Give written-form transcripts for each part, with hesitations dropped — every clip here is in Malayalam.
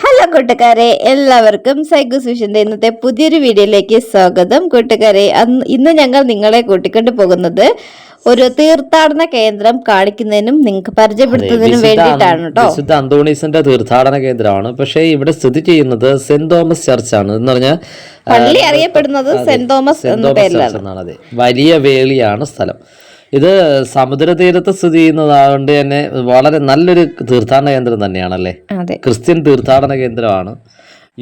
ഹലോ കൂട്ടുകാരെ, എല്ലാവർക്കും സൈഗൂസ് വിഷന്റെ ഇന്നത്തെ പുതിയൊരു വീഡിയോയിലേക്ക് സ്വാഗതം. കൂട്ടുകാരെ, ഇന്ന് ഞങ്ങൾ നിങ്ങളെ കൂട്ടിക്കൊണ്ടു പോകുന്നത് ഒരു തീർത്ഥാടന കേന്ദ്രം കാണിക്കുന്നതിനും നിങ്ങൾക്ക് പരിചയപ്പെടുത്തുന്നതിനും വേണ്ടിയിട്ടാണ് കേട്ടോ. വിശുദ്ധ അന്തോണീസിന്റെ തീർത്ഥാടന കേന്ദ്രമാണ്. പക്ഷേ ഇവിടെ സ്ഥിതി ചെയ്യുന്നത് സെന്റ് തോമസ് ചർച്ചാണ്. എന്ന് പറഞ്ഞാൽ പള്ളി അറിയപ്പെടുന്നത് സെന്റ് തോമസ് എന്ന പേരിലാണ്. അതെ, വലിയ വേളിയാണ് സ്ഥലം. ഇത് സമുദ്രതീരത്ത് സ്ഥിതി ചെയ്യുന്നതുകൊണ്ട് തന്നെ വളരെ നല്ലൊരു തീർത്ഥാടന കേന്ദ്രം തന്നെയാണല്ലേ. ക്രിസ്ത്യൻ തീർത്ഥാടന കേന്ദ്രമാണ്.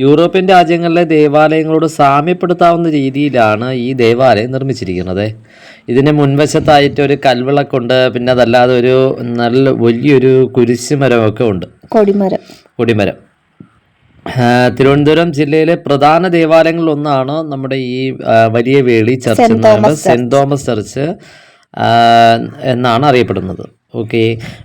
യൂറോപ്യൻ രാജ്യങ്ങളിലെ ദേവാലയങ്ങളോട് സാമ്യപ്പെടുത്താവുന്ന രീതിയിലാണ് ഈ ദേവാലയം നിർമ്മിച്ചിരിക്കുന്നത്. ഇതിന് മുൻവശത്തായിട്ട് ഒരു കൽവിളക്കുണ്ട്. പിന്നെ അതല്ലാതെ ഒരു നല്ല വലിയൊരു കുരിശുമരമൊക്കെ ഉണ്ട്, കൊടിമരം. തിരുവനന്തപുരം ജില്ലയിലെ പ്രധാന ദേവാലയങ്ങളിൽ ഒന്നാണ് നമ്മുടെ ഈ വലിയ വേളി ചർച്ച് എന്നാണ് സെന്റ് തോമസ് ചർച്ച് എന്നാണ് അറിയപ്പെടുന്നത്. ഓക്കെ,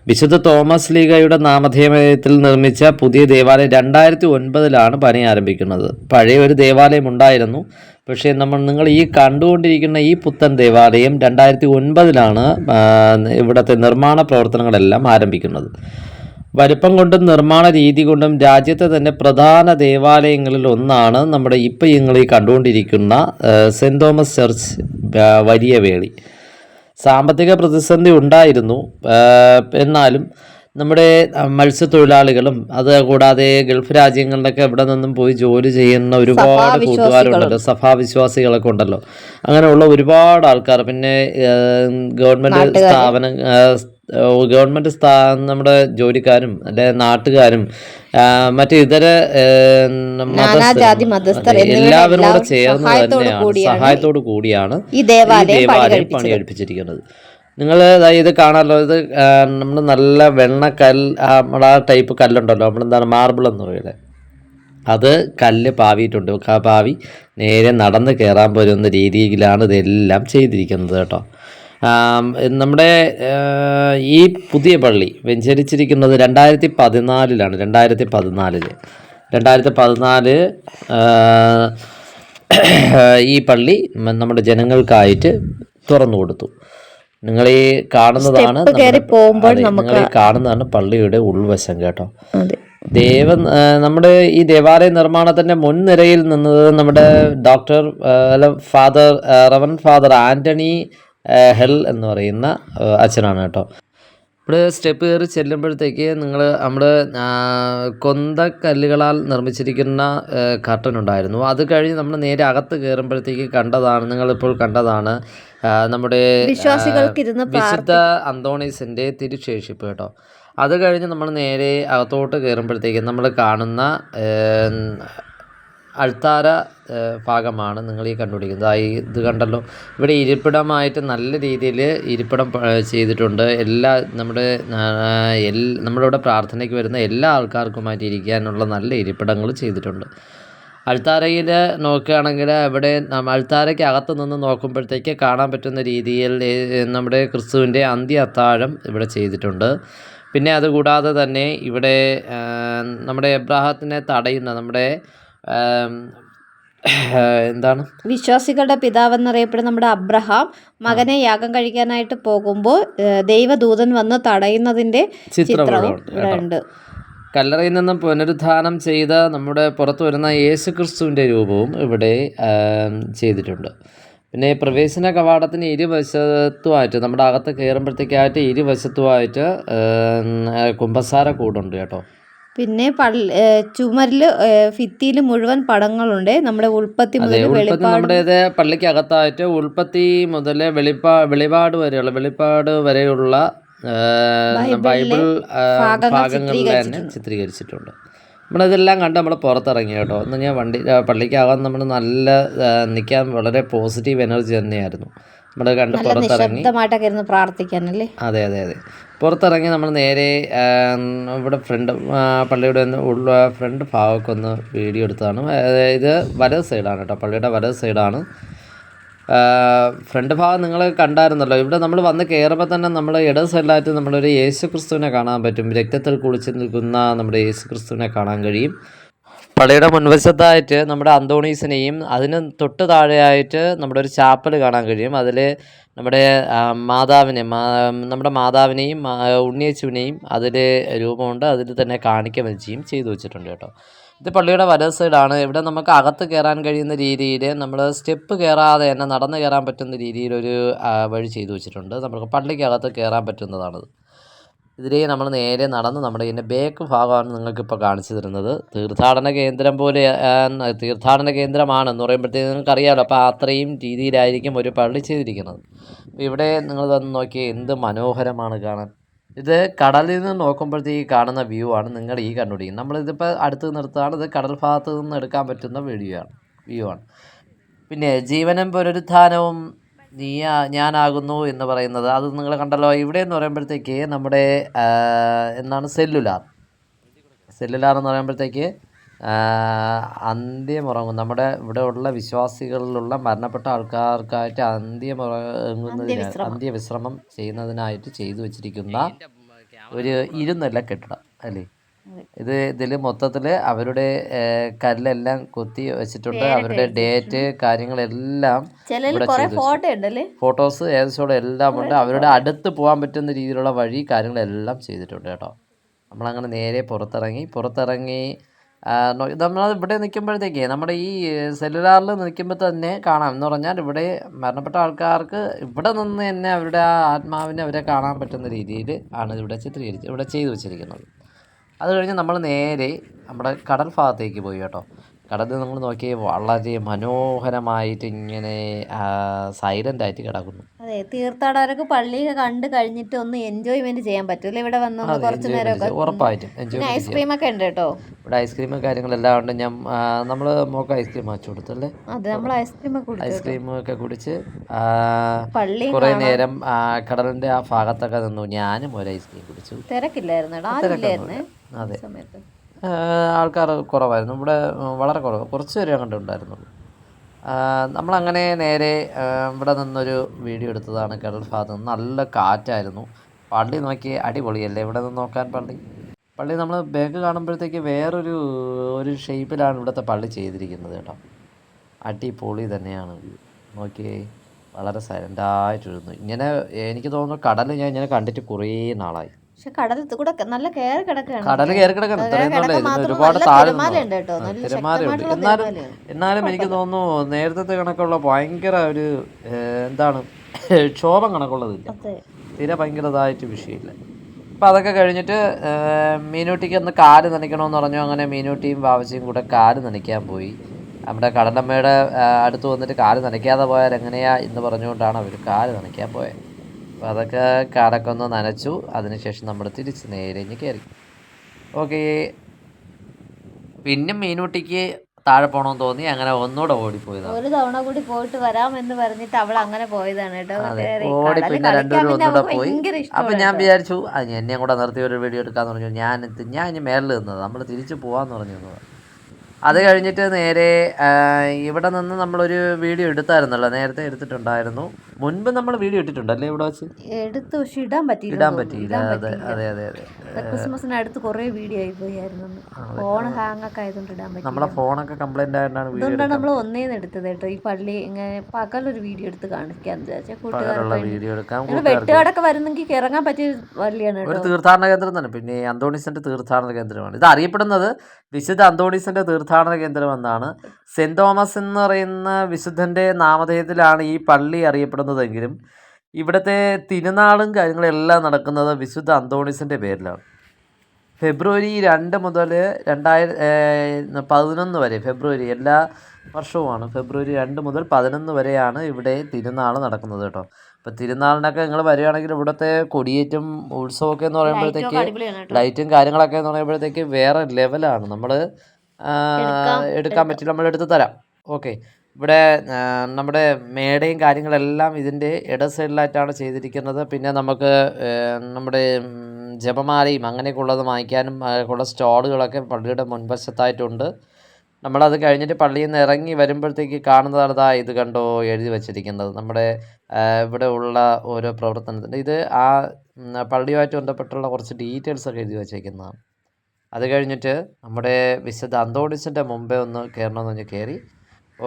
വിശുദ്ധ തോമസ് ലീഗയുടെ നാമധേയത്തിൽ നിർമ്മിച്ച പുതിയ ദേവാലയം 2009 പണി ആരംഭിക്കുന്നത്. പഴയ ഒരു ദേവാലയം ഉണ്ടായിരുന്നു. പക്ഷേ നിങ്ങൾ ഈ കണ്ടുകൊണ്ടിരിക്കുന്ന ഈ പുത്തൻ ദേവാലയം 2009 ഇവിടുത്തെ നിർമ്മാണ പ്രവർത്തനങ്ങളെല്ലാം ആരംഭിക്കുന്നത്. വലിപ്പം കൊണ്ടും നിർമ്മാണ രീതി കൊണ്ടും രാജ്യത്തെ തന്നെ പ്രധാന ദേവാലയങ്ങളിൽ ഒന്നാണ് നമ്മുടെ ഇപ്പോൾ നിങ്ങൾ ഈ കണ്ടുകൊണ്ടിരിക്കുന്ന സെൻറ് തോമസ് ചർച്ച് വലിയ വേളി. സാമ്പത്തിക പ്രതിസന്ധി ഉണ്ടായിരുന്നു. എന്നാലും നമ്മുടെ മത്സ്യത്തൊഴിലാളികളും അത് കൂടാതെ ഗൾഫ് രാജ്യങ്ങളിലൊക്കെ ഇവിടെ നിന്നും പോയി ജോലി ചെയ്യുന്ന ഒരുപാട് കൂട്ടുകാരുണ്ടല്ലോ, സഭാവിശ്വാസികളൊക്കെ ഉണ്ടല്ലോ. അങ്ങനെയുള്ള ഒരുപാട് ആൾക്കാർ, പിന്നെ ഗവൺമെൻറ് നമ്മുടെ ജോലിക്കാരും അല്ലെ നാട്ടുകാരും മറ്റ് ഇതര എല്ലാവരും കൂടെ ചേർന്ന് തന്നെയാണ് സഹായത്തോടു കൂടിയാണ് ഈ ദേവാലയം പണിയെടുപ്പിച്ചിരിക്കുന്നത്. നിങ്ങൾ ഇത് കാണാമല്ലോ. ഇത് നമ്മൾ നല്ല നമ്മുടെ ആ ടൈപ്പ് കല്ലുണ്ടല്ലോ, നമ്മളെന്താണ് മാർബിൾ എന്ന് പറയുന്നത്, അത് കല്ല് പാവിയിട്ടുണ്ട്. പാവി നേരെ നടന്ന് കയറാൻ പറ്റുന്ന രീതിയിലാണ് ഇതെല്ലാം ചെയ്തിരിക്കുന്നത് കേട്ടോ. നമ്മുടെ ഈ പുതിയ പള്ളി വെഞ്ചരിച്ചിരിക്കുന്നത് 2014 2014 ഈ പള്ളി നമ്മുടെ ജനങ്ങൾക്കായിട്ട് തുറന്നു കൊടുത്തു. നിങ്ങൾ ഈ കാണുന്നതാണ് പള്ളിയുടെ ഉൾവശം കേട്ടോ. നമ്മുടെ ഈ ദേവാലയ നിർമ്മാണത്തിന്റെ മുൻനിരയിൽ നിന്നത് നമ്മുടെ ഫാദർ ആന്റണി ഹെൽ എന്ന് പറയുന്ന അച്ഛനാണ് കേട്ടോ. ഇവിടെ സ്റ്റെപ്പ് കയറി ചെല്ലുമ്പോഴത്തേക്ക് നമ്മുടെ കൊന്തക്കല്ലുകളാൽ നിർമ്മിച്ചിരിക്കുന്ന കർട്ടൻ ഉണ്ടായിരുന്നു. അത് കഴിഞ്ഞ് നമ്മൾ നേരെ അകത്ത് കയറുമ്പോഴത്തേക്ക് നിങ്ങളിപ്പോൾ കണ്ടതാണ് നമ്മുടെ വിശുദ്ധ അന്തോണീസിൻ്റെ തിരുശേഷിപ്പ് കേട്ടോ. അത് കഴിഞ്ഞ് നമ്മൾ നേരെ അകത്തോട്ട് കയറുമ്പോഴത്തേക്ക് നമ്മൾ കാണുന്ന അൾത്താര ഭാഗമാണ് നിങ്ങൾ ഈ കണ്ടുപിടിക്കുന്നത്. ഇത് കണ്ടല്ലോ, ഇവിടെ ഇരിപ്പിടമായിട്ട് നല്ല രീതിയിൽ ഇരിപ്പിടം ചെയ്തിട്ടുണ്ട്. നമ്മളിവിടെ പ്രാർത്ഥനയ്ക്ക് വരുന്ന എല്ലാ ആൾക്കാർക്കുമായിട്ട് ഇരിക്കാനുള്ള നല്ല ഇരിപ്പിടങ്ങൾ ചെയ്തിട്ടുണ്ട്. അൾത്താരയിൽ നോക്കുകയാണെങ്കിൽ ഇവിടെ അൾത്താരയ്ക്ക് അകത്ത് നിന്ന് നോക്കുമ്പോഴത്തേക്ക് കാണാൻ പറ്റുന്ന രീതിയിൽ നമ്മുടെ ക്രിസ്തുവിൻ്റെ അന്ത്യ അത്താഴം ഇവിടെ ചെയ്തിട്ടുണ്ട്. പിന്നെ അതുകൂടാതെ തന്നെ ഇവിടെ നമ്മുടെ എബ്രാഹത്തിനെ തടയുന്ന നമ്മുടെ എന്താണ് വിശ്വാസികളുടെ പിതാവെന്നറിയപ്പെടുന്ന നമ്മുടെ അബ്രഹാം മകനെ യാഗം കഴിക്കാനായിട്ട് പോകുമ്പോൾ ദൈവദൂതൻ വന്ന് തടയുന്നതിൻ്റെ ചിത്രവും ഉണ്ട്. കല്ലറയിൽ നിന്നും പുനരുദ്ധാനം ചെയ്ത നമ്മുടെ പുറത്തു വരുന്ന യേശു ക്രിസ്തുവിൻ്റെ രൂപവും ഇവിടെ ചെയ്തിട്ടുണ്ട്. പിന്നെ പ്രവേശന കവാടത്തിന് ഇരുവശത്തുമായിട്ട് നമ്മുടെ അകത്ത് കയറുമ്പോഴത്തേക്കായിട്ട് ഇരുവശത്തുമായിട്ട് കുമ്പസാര കൂടുണ്ട് കേട്ടോ. പിന്നെ ചുമരിൽ ഭിത്തിയിൽ മുഴുവൻ പടങ്ങളുണ്ട്. നമ്മുടെ ഉൽപ്പത്തി മുതൽ നമ്മുടെ പള്ളിക്ക് അകത്തായിട്ട് ഉൽപ്പത്തി മുതൽ വെളിപാട് വരെയുള്ള ബൈബിൾ ഭാഗങ്ങളിൽ തന്നെ ചിത്രീകരിച്ചിട്ടുണ്ട്. നമ്മളിതെല്ലാം കണ്ട് നമ്മൾ പുറത്തിറങ്ങി കേട്ടോ. എന്ന് ഞാൻ പള്ളിക്കകം നമ്മൾ നല്ല നിൽക്കാൻ വളരെ പോസിറ്റീവ് എനർജി തന്നെയായിരുന്നു. നമ്മൾ കണ്ട് പുറത്തിറങ്ങി പ്രാർത്ഥിക്കാനല്ലേ. അതെ, പുറത്തിറങ്ങി നമ്മൾ നേരെ ഇവിടെ പള്ളിയുടെ ഫ്രണ്ട് ഭാഗമൊക്കെ ഒന്ന് വീഡിയോ എടുത്തതാണ്. ഇത് വലത് സൈഡാണ് കേട്ടോ, പള്ളിയുടെ വലത് സൈഡാണ്. ഫ്രണ്ട് ഭാഗം നിങ്ങൾ കണ്ടായിരുന്നല്ലോ. ഇവിടെ നമ്മൾ വന്ന് കയറുമ്പോൾ തന്നെ നമ്മൾ ഇടത് സൈഡിലായിട്ട് നമ്മളൊരു യേശു ക്രിസ്തുവിനെ കാണാൻ പറ്റും. രക്തത്തിൽ കുളിച്ച് നിൽക്കുന്ന നമ്മുടെ യേശു ക്രിസ്തുവിനെ കാണാൻ കഴിയും. പള്ളിയുടെ മുൻവശത്തായിട്ട് നമ്മുടെ അന്തോണീസിനെയും അതിന് തൊട്ട് താഴെയായിട്ട് നമ്മുടെ ഒരു ചാപ്പൽ കാണാൻ കഴിയും. അതിൽ നമ്മുടെ നമ്മുടെ മാതാവിനെയും ഉണ്ണിയേശുവിനെയും അതിൽ രൂപമുണ്ട്. അതിൽ തന്നെ കാണിക്ക വഞ്ചിയും ചെയ്തു വെച്ചിട്ടുണ്ട് കേട്ടോ. ഇത് പള്ളിയുടെ വലത് സൈഡാണ്. ഇവിടെ നമുക്ക് അകത്ത് കയറാൻ കഴിയുന്ന രീതിയിൽ നമ്മൾ സ്റ്റെപ്പ് കയറാതെ തന്നെ നടന്ന് കയറാൻ പറ്റുന്ന രീതിയിലൊരു വഴി ചെയ്തു വെച്ചിട്ടുണ്ട്. നമുക്ക് പള്ളിക്കകത്ത് കയറാൻ പറ്റുന്നതാണത്. ഇതിലേ നമ്മൾ നേരെ നടന്ന് നമ്മുടെ ഇതിൻ്റെ ബേക്ക് ഭാഗമാണ് നിങ്ങൾക്കിപ്പോൾ കാണിച്ചു തരുന്നത്. തീർത്ഥാടന കേന്ദ്രം പോലെ തീർത്ഥാടന കേന്ദ്രമാണെന്ന് പറയുമ്പോഴത്തേക്ക് നിങ്ങൾക്കറിയാമല്ലോ. അപ്പോൾ അത്രയും രീതിയിലായിരിക്കും ഒരു പള്ളി ചെയ്തിരിക്കുന്നത്. അപ്പോൾ ഇവിടെ നിങ്ങൾ വന്ന് നോക്കി എന്ത് മനോഹരമാണ് കാണാൻ. ഇത് കടലിൽ നിന്ന് നോക്കുമ്പോഴത്തേക്ക് കാണുന്ന വ്യൂ ആണ് നിങ്ങൾ ഈ കണ്ടുപിടിക്കുന്നത്. നമ്മളിതിപ്പോൾ അടുത്ത് നിർത്താണ്. ഇത് കടൽ ഭാഗത്ത് നിന്ന് എടുക്കാൻ പറ്റുന്ന വ്യൂ ആണ്. പിന്നെ ജീവനും പുനരുത്ഥാനവും ഞാനാകുന്നു എന്ന് പറയുന്നത് അത് നിങ്ങൾ കണ്ടല്ലോ. ഇവിടെ എന്ന് പറയുമ്പോഴത്തേക്ക് നമ്മുടെ സെല്ലുലാർ എന്ന് പറയുമ്പോഴത്തേക്ക് അന്ത്യമുറങ്ങും. നമ്മുടെ ഇവിടെ ഉള്ള വിശ്വാസികളിലുള്ള മരണപ്പെട്ട ആൾക്കാർക്കായിട്ട് അന്ത്യവിശ്രമം ചെയ്യുന്നതിനായിട്ട് ചെയ്തു വെച്ചിരിക്കുന്ന ഒരു ഇരുനില കെട്ടിടം അല്ലേ. ഇതിൽ മൊത്തത്തിൽ അവരുടെ കല്ലെല്ലാം കൊത്തി വെച്ചിട്ടുണ്ട്. അവരുടെ ഡേറ്റ് കാര്യങ്ങളെല്ലാം ഫോട്ടോസ് ഏകദേശം എല്ലാം ഉണ്ട്. അവരുടെ അടുത്ത് പോകാൻ പറ്റുന്ന രീതിയിലുള്ള വഴി കാര്യങ്ങളെല്ലാം ചെയ്തിട്ടുണ്ട് കേട്ടോ. നമ്മളങ്ങനെ നേരെ പുറത്തിറങ്ങി നമ്മൾ ഇവിടെ നിൽക്കുമ്പോഴത്തേക്ക് നമ്മുടെ ഈ സെല്ലുലാറിൽ നിൽക്കുമ്പോൾ തന്നെ കാണാം. എന്ന് പറഞ്ഞാൽ ഇവിടെ മരണപ്പെട്ട ആൾക്കാർക്ക് ഇവിടെ നിന്ന് തന്നെ അവരുടെ ആ ആത്മാവിനെ അവരെ കാണാൻ പറ്റുന്ന രീതിയിൽ ആണ് ഇവിടെ ചെയ്തു വെച്ചിരിക്കുന്നത്. അത് കഴിഞ്ഞ് നമ്മൾ നേരെ നമ്മുടെ കടൽ ഭാഗത്തേക്ക് പോയി കേട്ടോ. കടൽ നമ്മൾ നോക്കി വളരെ മനോഹരമായിട്ട് ഇങ്ങനെ സൈലൻ്റായിട്ട് കിടക്കുന്നു. അതെ, തീർത്ഥാടകർക്ക് പള്ളിയൊക്കെ കണ്ടു കഴിഞ്ഞിട്ട് ഒന്ന് എൻജോയ്മെന്റ് ചെയ്യാൻ പറ്റുമല്ലോ ഇവിടെ വന്ന് കുറച്ച് നേരമൊക്കെ. ഉറപ്പായിട്ടും ഐസ്ക്രീം ഒക്കെ ഉണ്ട് കേട്ടോ. ഇവിടെ ഐസ്ക്രീമും കാര്യങ്ങളെല്ലാം ഉണ്ട്. നമ്മൾ മോക്ക് ഐസ്ക്രീം വെച്ചു കൊടുത്തല്ലേ. അതെ, നമ്മൾ ഐസ്ക്രീമൊക്കെ കുടിച്ച് കുറേ നേരം കടലിൻ്റെ ആ ഭാഗത്തൊക്കെ നിന്നു. ഞാനും ഒരു ഐസ്ക്രീം കുടിച്ചു. തിരക്കില്ലായിരുന്നു. അതെ, ആൾക്കാർ കുറവായിരുന്നു ഇവിടെ, വളരെ കുറവ്, കുറച്ച് പേരെ കണ്ടുണ്ടായിരുന്നുള്ളൂ. നമ്മളങ്ങനെ നേരെ ഇവിടെ നിന്നൊരു വീഡിയോ എടുത്തതാണ് കടൽ ഭാഗത്ത് നിന്ന്. നല്ല കാറ്റായിരുന്നു. പള്ളി നോക്കി അടിപൊളിയല്ലേ ഇവിടെ നിന്ന് നോക്കാൻ. പള്ളി നമ്മൾ ബാഗ് കാണുമ്പോഴത്തേക്ക് ഒരു ഷേപ്പിലാണ് ഇവിടുത്തെ പള്ളി ചെയ്തിരിക്കുന്നത് കേട്ടോ. അടിപൊളി തന്നെയാണ്. നോക്കിയേ, വളരെ സൈലൻ്റായിട്ടിരുന്നു. ഇങ്ങനെ എനിക്ക് തോന്നുന്നു കടൽ ഞാൻ ഇങ്ങനെ കണ്ടിട്ട് കുറേ നാളായി. പക്ഷെ കടലത്ത് കൂടെ നല്ല കയറി കിടക്കുകയാണ്. ഒരുപാട് താഴ്മയുണ്ട്. എന്നാലും എനിക്ക് തോന്നുന്നു നേരത്തെ കണക്കുള്ള ഭയങ്കര ഒരു ക്ഷോഭം കണക്കുള്ളതില്ല. തീരെ ഭയങ്കരതായിട്ട് വിഷയമില്ല. അപ്പം അതൊക്കെ കഴിഞ്ഞിട്ട് മീനൂട്ടിക്ക് ഒന്ന് കാല് നനയ്ക്കണമെന്ന് പറഞ്ഞു. അങ്ങനെ മീനൂട്ടിയും വാവച്ചിയും കൂടെ കാല് നനയ്ക്കാൻ പോയി. നമ്മുടെ കടലമ്മയുടെ അടുത്ത് വന്നിട്ട് കാല് നനയ്ക്കാതെ പോയാൽ എങ്ങനെയാ എന്ന് പറഞ്ഞുകൊണ്ടാണ് അവർ കാല് നനയ്ക്കാൻ പോയത്. അപ്പോൾ അതൊക്കെ കാടൊക്കെ ഒന്ന് നനച്ചു. അതിനുശേഷം നമ്മൾ തിരിച്ച് നേരെ കയറി. ഓക്കെ, പിന്നെ മീനൂട്ടിക്ക് താഴെ പോകണമെന്ന് തോന്നി. അങ്ങനെ ഒന്നുകൂടെ ഓടിപ്പോയതാണ്. ഒരു തവണ കൂടി പോയിട്ട് വരാമെന്ന് പറഞ്ഞിട്ട് അവൾ അങ്ങനെ പോയതാണ് കേട്ടോ. ഓടി പിന്നെ രണ്ടുപേരും ഒന്നുകൂടെ പോയി. അപ്പം ഞാൻ വിചാരിച്ചു എന്നെ കൂടെ നിർത്തി ഒരു വീഡിയോ എടുക്കാന്ന് പറഞ്ഞു. ഞാൻ ഇനി മേളിൽ നിന്നത്, നമ്മൾ തിരിച്ച് പോകാമെന്ന് പറഞ്ഞു. അത് കഴിഞ്ഞിട്ട് നേരെ ഇവിടെ നിന്ന് നമ്മളൊരു വീഡിയോ എടുത്തായിരുന്നല്ലോ, നേരത്തെ എടുത്തിട്ടുണ്ടായിരുന്നു. മുൻപ് നമ്മൾ വീഡിയോ ഇട്ടിട്ടുണ്ടല്ലേ ഇവിടെ വെച്ച്? എടുത്തു, പക്ഷെ ഇടാൻ പറ്റിയില്ല. അതെ. ക്രിസ്മസിന് അടുത്ത് കുറേ വീഡിയോ ആയി പോയായിരുന്നു. ഫോൺ ഹാങ് ഒക്കെ ആയതുകൊണ്ട് ഇടാൻ പറ്റില്ല. നമ്മളെ ഫോണൊക്കെ കംപ്ലൈന്റ് ആയിട്ടാണ് അതുകൊണ്ടാണ് നമ്മൾ ഒന്നേന്ന് എടുത്തത് കേട്ടോ. ഈ പള്ളി ഇങ്ങനെ പകലൊരു വീഡിയോ എടുത്ത് കാണിക്കാന്ന് വിചാരിച്ചാൽ കൂട്ടുകാരുടെ വെട്ടുകാടൊക്കെ വരുന്നെങ്കിൽ ഇറങ്ങാൻ പറ്റിയ പള്ളിയാണ്. ഒരു തീർത്ഥാടന കേന്ദ്രം തന്നെ. പിന്നെ അന്തോണീസിന്റെ തീർത്ഥാടന കേന്ദ്രമാണ് ഇത്. അറിയപ്പെടുന്നത് വിശുദ്ധ അന്തോണീസിന്റെ തീർത്ഥാടന കേന്ദ്രം എന്നാണ്. സെന്റ് തോമസ് എന്ന് പറയുന്ന വിശുദ്ധന്റെ നാമധേയത്തിലാണ് ഈ പള്ളി അറിയപ്പെടുന്നതെങ്കിലും ഇവിടുത്തെ തിരുനാളും കാര്യങ്ങളെല്ലാം നടക്കുന്നത് വിശുദ്ധ അന്തോണീസിന്റെ പേരിലാണ്. ഫെബ്രുവരി 2 മുതൽ 2011 വരെ, ഫെബ്രുവരി എല്ലാ വർഷവുമാണ്. ഫെബ്രുവരി 2 മുതൽ 11 വരെയാണ് ഇവിടെ തിരുനാൾ നടക്കുന്നത് കേട്ടോ. അപ്പോൾ തിരുനാളിനൊക്കെ നിങ്ങൾ വരികയാണെങ്കിൽ ഇവിടുത്തെ കൊടിയേറ്റും ഉത്സവമൊക്കെ എന്ന് പറയുമ്പോഴത്തേക്ക് ലൈറ്റും കാര്യങ്ങളൊക്കെ എന്ന് പറയുമ്പോഴത്തേക്ക് വേറെ ലെവലാണ്. നമ്മൾ എടുക്കാൻ പറ്റില്ല, നമ്മൾ എടുത്ത് തരാം. ഓക്കെ, ഇവിടെ നമ്മുടെ മേടയും കാര്യങ്ങളെല്ലാം ഇതിൻ്റെ ഇട സൈഡിലായിട്ടാണ് ചെയ്തിരിക്കുന്നത്. പിന്നെ നമുക്ക് നമ്മുടെ ജപമാലയും അങ്ങനെയൊക്കെ ഉള്ളത് വാങ്ങിക്കാനും ഉള്ള സ്റ്റാളുകളൊക്കെ പള്ളിയുടെ മുൻവശത്തായിട്ടുണ്ട്. നമ്മളത് കഴിഞ്ഞിട്ട് പള്ളിയിൽ നിന്ന് ഇറങ്ങി വരുമ്പോഴത്തേക്ക് കാണുന്നതാണ് ഇത് കണ്ടോ എഴുതി വച്ചിരിക്കുന്നത് നമ്മുടെ ഇവിടെ ഉള്ള ഓരോ പ്രവർത്തനത്തിൻ്റെ. ഇത് ആ പള്ളിയുമായിട്ട് ബന്ധപ്പെട്ടുള്ള കുറച്ച് ഡീറ്റെയിൽസൊക്കെ എഴുതി വച്ചേക്കുന്നതാണ്. അത് കഴിഞ്ഞിട്ട് നമ്മുടെ വിശുദ്ധ അന്തോണിസിൻ്റെ മുമ്പേ ഒന്ന് കയറണമെന്ന് പറഞ്ഞ് കയറി.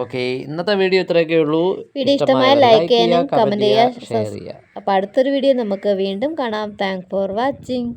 ഓക്കെ, ഇന്നത്തെ വീഡിയോ ഇത്രയൊക്കെ ഉള്ളൂ. വീഡിയോ ഇഷ്ടമായ ലൈക്ക് ചെയ്യാനും കമൻറ്റ് ചെയ്യുക, ഷെയർ ചെയ്യുക. അപ്പോൾ അടുത്തൊരു വീഡിയോ നമുക്ക് വീണ്ടും കാണാം. Thank for watching.